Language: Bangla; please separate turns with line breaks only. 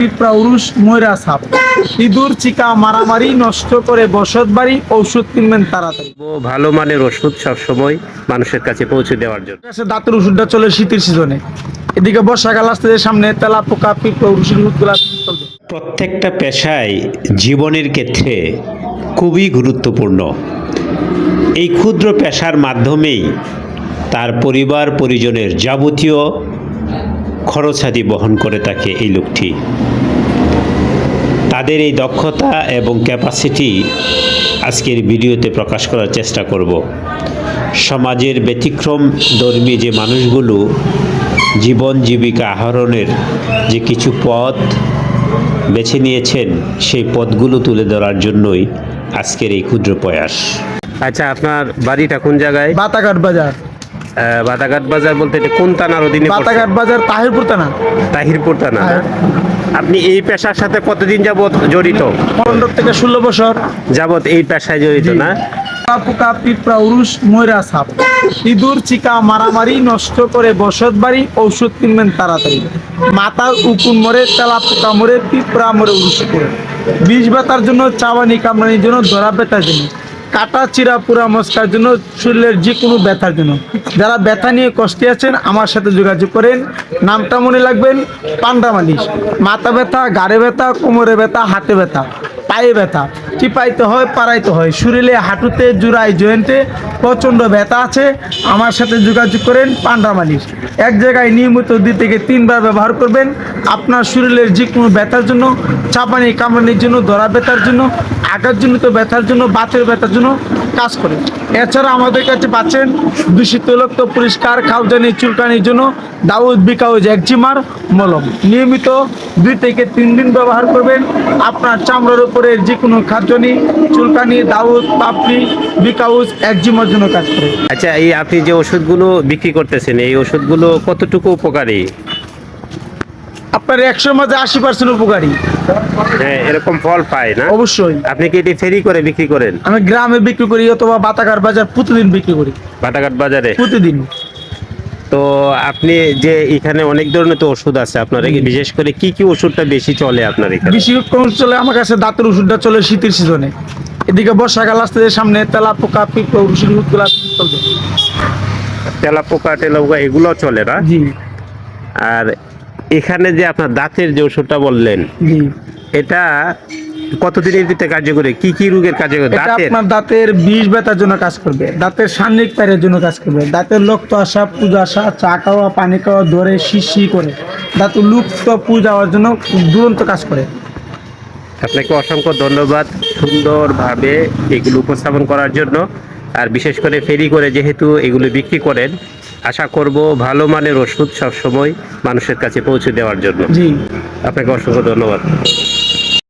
পিঁপড়া ময়রা সাপ ইঁদুর চিকা মারামারি নষ্ট করে বসত বাড়ি ঔষধ কিনবেন তাড়াতাড়ি।
ভালো মানের ওষুধ সবসময় মানুষের কাছে পৌঁছে দেওয়ার জন্য।
দাঁতের ওষুধটা চলে শীতের সিজনে, এদিকে বর্ষাকাল আসতে সামনে তেলা পোকা পিঁপড়া ওষুধগুলো চলবে।
প্রত্যেকটা পেশাই জীবনের ক্ষেত্রে খুবই গুরুত্বপূর্ণ। এই ক্ষুদ্র পেশার মাধ্যমেই তার পরিবার পরিজনের যাবতীয় খরচাদি বহন করে থাকে এই লোকটি। তাদের এই দক্ষতা এবং ক্যাপাসিটি আজকের ভিডিওতে প্রকাশ করার চেষ্টা করব। সমাজের ব্যতিক্রম ধর্মী যে মানুষগুলো জীবন জীবিকা আহরণের যে কিছু পথ বেছে নিয়েছেন, সেই পথগুলো তুলে ধরার জন্যই আজকের এই ক্ষুদ্র প্রয়াস।
আচ্ছা, আপনার বাড়িটা কোন জায়গায়?
বাতাঘাট বাজার।
বাতাঘাট বাজার বলতে এটা কোন থানার অধীনে?
বাতাঘাট বাজার তাহিরপুর থানা।
তাহিরপুর থানা। আপনি এই পেশার সাথে কতদিন যাবত জড়িত?
15 থেকে 16 বছর
যাবত এই পেশায় জড়িত না?
পোকা পিঁপড়া ময়রা সাপ ইঁদুর চিকা মারামারি নষ্ট করে বসত বাড়ি ঔষধ কিনবেন তাড়াতাড়ি। মাথার উকুন মরে, তেলা পোকা মরে, পিঁপড়া মরে করে, বিষ ব্যথার জন্য, চাবানি কামড়ানির জন্য, ধরা ব্যথার জন্য, কাটা চিরা পুরা মস্কার জন্য, শরীরের যে কোনো ব্যথার জন্য। যারা ব্যথা নিয়ে কষ্টে আছেন আমার সাথে যোগাযোগ করেন। নামটা মনে রাখবেন, পান্ডা মালিশ। মাথা ব্যথা, ঘাড়ে ব্যথা, কোমরে ব্যথা, হাতে ব্যথা, পায়ে ব্যথা, চিপাইতে হয়, পাড়াইতে হয়, শরীরে হাঁটুতে জোড়ায় জয়েন্টে প্রচণ্ড ব্যথা আছে, আমার সাথে যোগাযোগ করেন। পান্ডা মালিশ এক জায়গায় নিয়মিত 2 থেকে 3 বার ব্যবহার করবেন। আপনার শরীরের যে কোনো ব্যথার জন্য, চাপানি কামড়ানির জন্য, ধরা ব্যথার জন্য, আঘাতজনিত ব্যথার জন্য, বাতের ব্যথার জন্য কাজ করে। এছাড়া আমাদের কাছে পাচ্ছেন দূষিত রক্ত পরিষ্কার, খাওজানি চুলকানির জন্য দাউদ বিকাউজ একজিমার মলম। নিয়মিত 2 থেকে 3 দিন ব্যবহার করবেন। আপনার চামড়ার উপরে যে কোনো খাদ্যনি, চুলকানি, দাউদ, পাপড়ি, বিকাউজ একজিমার জন্য কাজ করে।
আচ্ছা, এই আপনি যে ওষুধগুলো বিক্রি করতেছেন, এই ওষুধগুলো কতটুকু উপকারী?
আপনার 100 মাঝে 80% উপকারী।
হ্যাঁ, এরকম ফল পায় না?
অবশ্যই।
আপনি কি এটি ফেরি করে বিক্রি করেন?
আমি গ্রামে বিক্রি করি অথবা বাতাঘাট বাজার প্রতিদিন বিক্রি করি।
বাটাঘাট বাজারে
প্রতিদিন।
তো আপনি যে এখানে অনেক ধরনের তো ওষুধ আছে আপনার, বিশেষ করে কি কি ওষুধটা বেশি চলে আপনার এখানে?
বেশি চলে আমার কাছে দাঁতের ওষুধটা চলে শীতের সিজনে, এদিকে বর্ষাকাল আসতে সামনে তেলা পোকা পিঁপড়া ওষুধগুলো চলবে।
তেলা পোকা এগুলো চলে না?
জি
আর এখানে যে আপনার দাঁতের যে ওষুধটা বললেন,
জি।
এটা কতদিনের ভিতরে কার্যকরী? কি কি রোগের কার্যকরী?
এটা আপনার দাঁতের বিষ ব্যথার জন্য কাজ করবে, দাঁতের সান্নিক পায়ের জন্য কাজ করবে, দাঁতের রক্ত আসা, পুজ আসা, চা খাওয়া, পানি খাওয়া, ধরে শিশি করে দাঁতের লুপ্ত পুজ যাওয়ার জন্য দুরন্ত কাজ করে।
আপনাকে অসংখ্য ধন্যবাদ সুন্দরভাবে এগুলো উপস্থাপন করার জন্য। আর বিশেষ করে ফেরি করে যেহেতু এগুলো বিক্রি করেন, আশা করব ভালো মানের ওষুধ সবসময় মানুষের কাছে পৌঁছে দেওয়ার জন্য।
জি,
আপনাকে অসংখ্য ধন্যবাদ।